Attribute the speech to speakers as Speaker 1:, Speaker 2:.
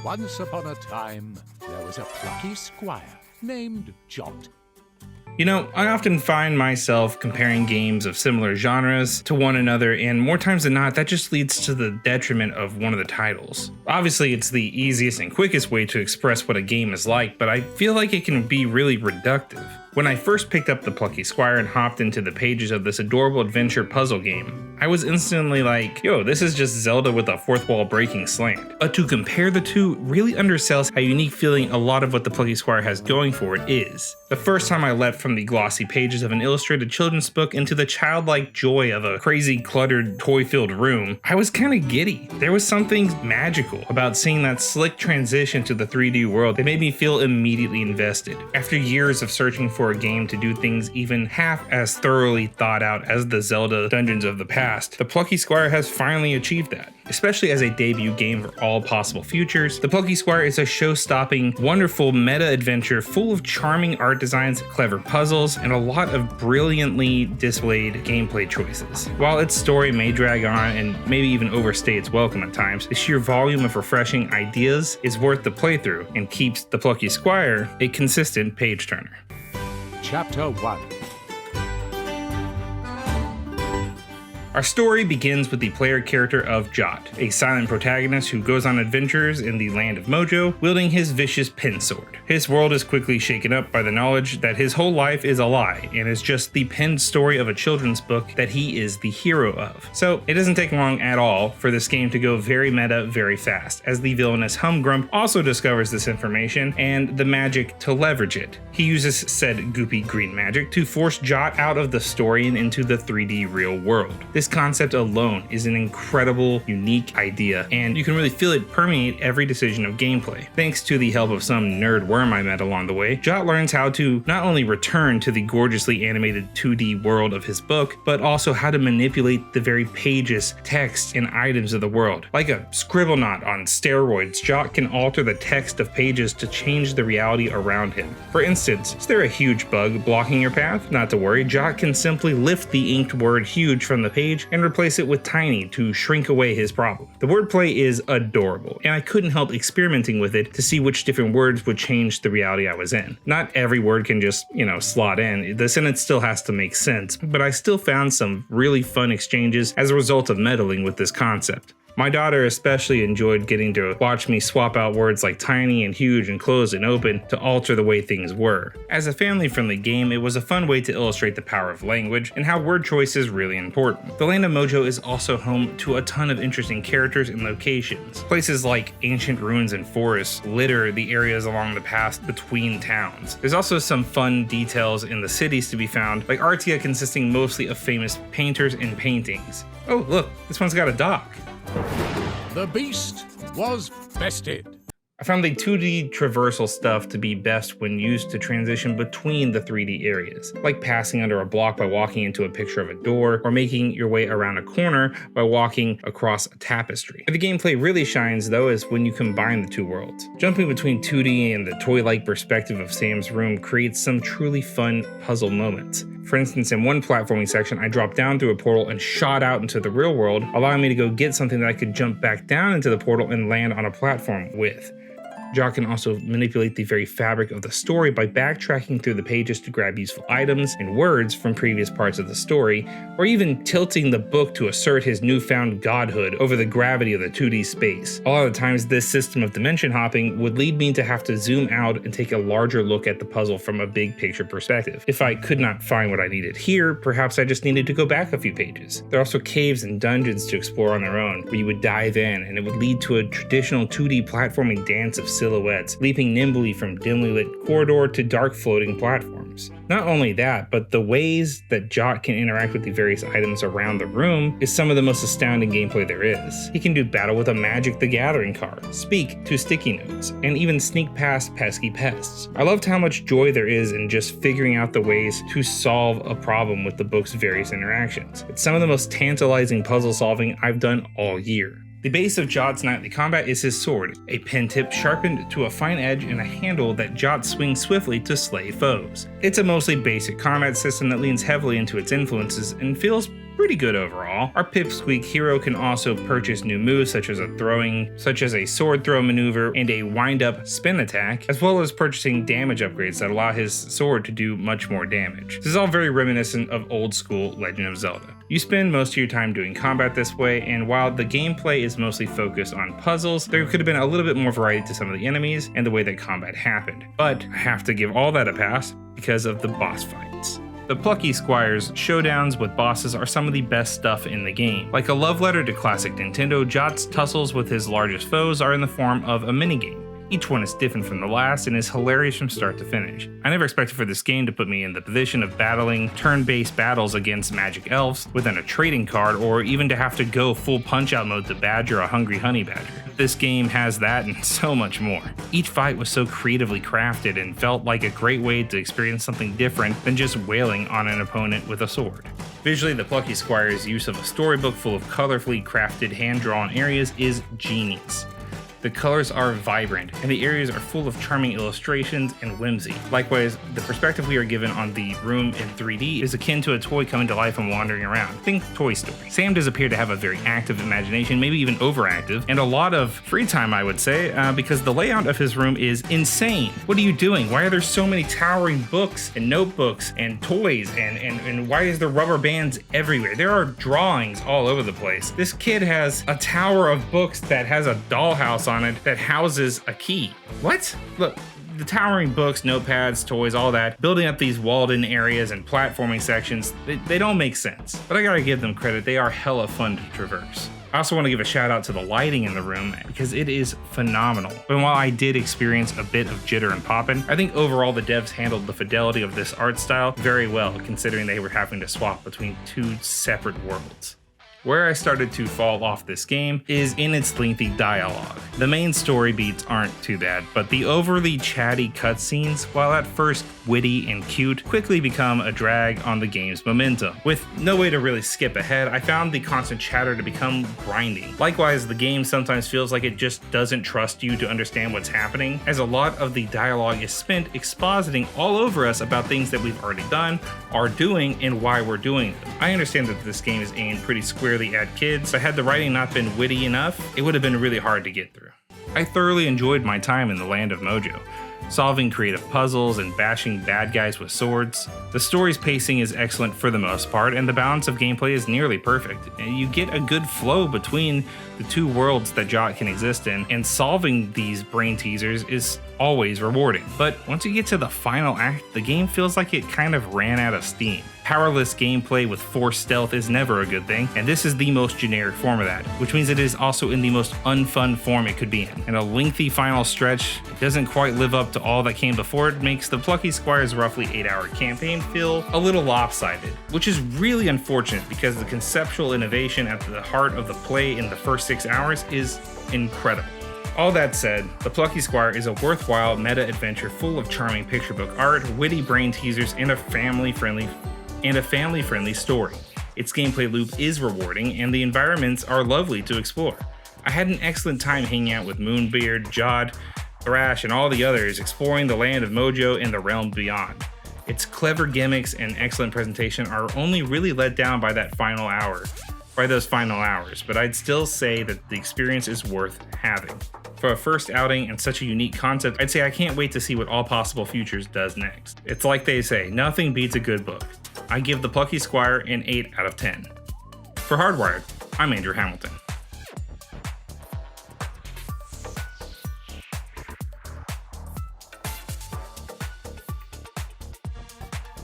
Speaker 1: Once upon a time, there was a plucky squire named Jot.
Speaker 2: You know, I often find myself comparing games of similar genres to one another, and more times than not, that just leads to the detriment of one of the titles. Obviously, it's the easiest and quickest way to express what a game is like, but I feel like it can be really reductive. When I first picked up the Plucky Squire and hopped into the pages of this adorable adventure puzzle game, I was instantly like, yo, this is just Zelda with a fourth wall breaking slant. But to compare the two really undersells how unique feeling a lot of what the Plucky Squire has going for it is. The first time I leapt from the glossy pages of an illustrated children's book into the childlike joy of a crazy cluttered toy-filled room, I was kinda giddy. There was something magical about seeing that slick transition to the 3D world that made me feel immediately invested. After years of searching for a game to do things even half as thoroughly thought out as the Zelda dungeons of the past, the Plucky Squire has finally achieved that. Especially as a debut game for all possible futures, the Plucky Squire is a show-stopping, wonderful meta-adventure full of charming art designs, clever puzzles, and a lot of brilliantly displayed gameplay choices. While its story may drag on and maybe even overstay its welcome at times, the sheer volume of refreshing ideas is worth the playthrough and keeps the Plucky Squire a consistent page-turner.
Speaker 1: Chapter 1.
Speaker 2: Our story begins with the player character of Jot, a silent protagonist who goes on adventures in the land of Mojo, wielding his vicious pen sword. His world is quickly shaken up by the knowledge that his whole life is a lie, and is just the penned story of a children's book that he is the hero of. So it doesn't take long at all for this game to go very meta very fast, as the villainous Humgrump also discovers this information and the magic to leverage it. He uses said goopy green magic to force Jot out of the story and into the 3D real world. This concept alone is an incredible, unique idea, and you can really feel it permeate every decision of gameplay. Thanks to the help of some nerd worm I met along the way, Jot learns how to not only return to the gorgeously animated 2D world of his book, but also how to manipulate the very pages, text, and items of the world. Like a Scribblenaught on steroids, Jot can alter the text of pages to change the reality around him. For instance, is there a huge bug blocking your path? Not to worry, Jot can simply lift the inked word huge from the page and replace it with tiny to shrink away his problem. The wordplay is adorable, and I couldn't help experimenting with it to see which different words would change the reality I was in. Not every word can just, slot in. The sentence still has to make sense, but I still found some really fun exchanges as a result of meddling with this concept. My daughter especially enjoyed getting to watch me swap out words like tiny and huge and closed and open to alter the way things were. As a family-friendly game, it was a fun way to illustrate the power of language and how word choice is really important. The land of Mojo is also home to a ton of interesting characters and locations. Places like ancient ruins and forests litter the areas along the paths between towns. There's also some fun details in the cities to be found, like Artia consisting mostly of famous painters and paintings. Oh look, this one's got a dock.
Speaker 1: The beast was bested.
Speaker 2: I found the 2D traversal stuff to be best when used to transition between the 3D areas, like passing under a block by walking into a picture of a door, or making your way around a corner by walking across a tapestry. Where the gameplay really shines, though, is when you combine the two worlds. Jumping between 2D and the toy-like perspective of Sam's room creates some truly fun puzzle moments. For instance, in one platforming section, I dropped down through a portal and shot out into the real world, allowing me to go get something that I could jump back down into the portal and land on a platform with. Jot can also manipulate the very fabric of the story by backtracking through the pages to grab useful items and words from previous parts of the story, or even tilting the book to assert his newfound godhood over the gravity of the 2D space. A lot of times, this system of dimension hopping would lead me to have to zoom out and take a larger look at the puzzle from a big picture perspective. If I could not find what I needed here, perhaps I just needed to go back a few pages. There are also caves and dungeons to explore on their own, where you would dive in and it would lead to a traditional 2D platforming dance of silhouettes, leaping nimbly from dimly lit corridor to dark floating platforms. Not only that, but the ways that Jot can interact with the various items around the room is some of the most astounding gameplay there is. He can do battle with a Magic the Gathering card, speak to sticky notes, and even sneak past pesky pests. I loved how much joy there is in just figuring out the ways to solve a problem with the book's various interactions. It's some of the most tantalizing puzzle solving I've done all year. The base of Jot's knightly combat is his sword, a pen tip sharpened to a fine edge and a handle that Jot swings swiftly to slay foes. It's a mostly basic combat system that leans heavily into its influences and feels pretty good overall. Our Pipsqueak hero can also purchase new moves such as a sword throw maneuver and a wind-up spin attack, as well as purchasing damage upgrades that allow his sword to do much more damage. This is all very reminiscent of old school Legend of Zelda. You spend most of your time doing combat this way, and while the gameplay is mostly focused on puzzles, there could have been a little bit more variety to some of the enemies and the way that combat happened. But I have to give all that a pass because of the boss fights. The Plucky Squire's showdowns with bosses are some of the best stuff in the game. Like a love letter to classic Nintendo, Jot's tussles with his largest foes are in the form of a minigame. Each one is different from the last and is hilarious from start to finish. I never expected for this game to put me in the position of battling turn-based battles against magic elves within a trading card, or even to have to go full punch-out mode to badger a hungry honey badger. This game has that and so much more. Each fight was so creatively crafted and felt like a great way to experience something different than just wailing on an opponent with a sword. Visually, the Plucky Squire's use of a storybook full of colorfully crafted hand-drawn areas is genius. The colors are vibrant, and the areas are full of charming illustrations and whimsy. Likewise, the perspective we are given on the room in 3D is akin to a toy coming to life and wandering around. Think Toy Story. Sam does appear to have a very active imagination, maybe even overactive, and a lot of free time, I would say, because the layout of his room is insane. What are you doing? Why are there so many towering books and notebooks and toys, and why is there rubber bands everywhere? There are drawings all over the place. This kid has a tower of books that has a dollhouse on it that houses a key. What? Look, the towering books, notepads, toys, all that, building up these walled-in areas and platforming sections, they don't make sense. But I gotta give them credit, they are hella fun to traverse. I also want to give a shout out to the lighting in the room because it is phenomenal. And while I did experience a bit of jitter and popping, I think overall the devs handled the fidelity of this art style very well, considering they were having to swap between two separate worlds. Where I started to fall off this game is in its lengthy dialogue. The main story beats aren't too bad, but the overly chatty cutscenes, while at first witty and cute, quickly become a drag on the game's momentum. With no way to really skip ahead, I found the constant chatter to become grinding. Likewise, the game sometimes feels like it just doesn't trust you to understand what's happening, as a lot of the dialogue is spent expositing all over us about things that we've already done, are doing, and why we're doing them. I understand that this game is aimed pretty squarely at kids, but had the writing not been witty enough, it would have been really hard to get through. I thoroughly enjoyed my time in the Land of Mojo, solving creative puzzles and bashing bad guys with swords. The story's pacing is excellent for the most part, and the balance of gameplay is nearly perfect. You get a good flow between the two worlds that Jot can exist in, and solving these brain teasers is always rewarding. But once you get to the final act, the game feels like it kind of ran out of steam. Powerless gameplay with forced stealth is never a good thing, and this is the most generic form of that, which means it is also in the most unfun form it could be in. And a lengthy final stretch doesn't quite live up to all that came before it, makes the Plucky Squire's roughly 8-hour campaign feel a little lopsided, which is really unfortunate because the conceptual innovation at the heart of the play in the first 6 hours is incredible. All that said, the Plucky Squire is a worthwhile meta-adventure full of charming picture book art, witty brain teasers, and a family-friendly story. Its gameplay loop is rewarding, and the environments are lovely to explore. I had an excellent time hanging out with Moonbeard, Jod, Thrash, and all the others, exploring the Land of Mojo and the realm beyond. Its clever gimmicks and excellent presentation are only really let down by those final hours, but I'd still say that the experience is worth having. For a first outing and such a unique concept, I'd say I can't wait to see what All Possible Futures does next. It's like they say, nothing beats a good book. I give the Plucky Squire an 8 out of 10. For Hardwired, I'm Andrew Hamilton.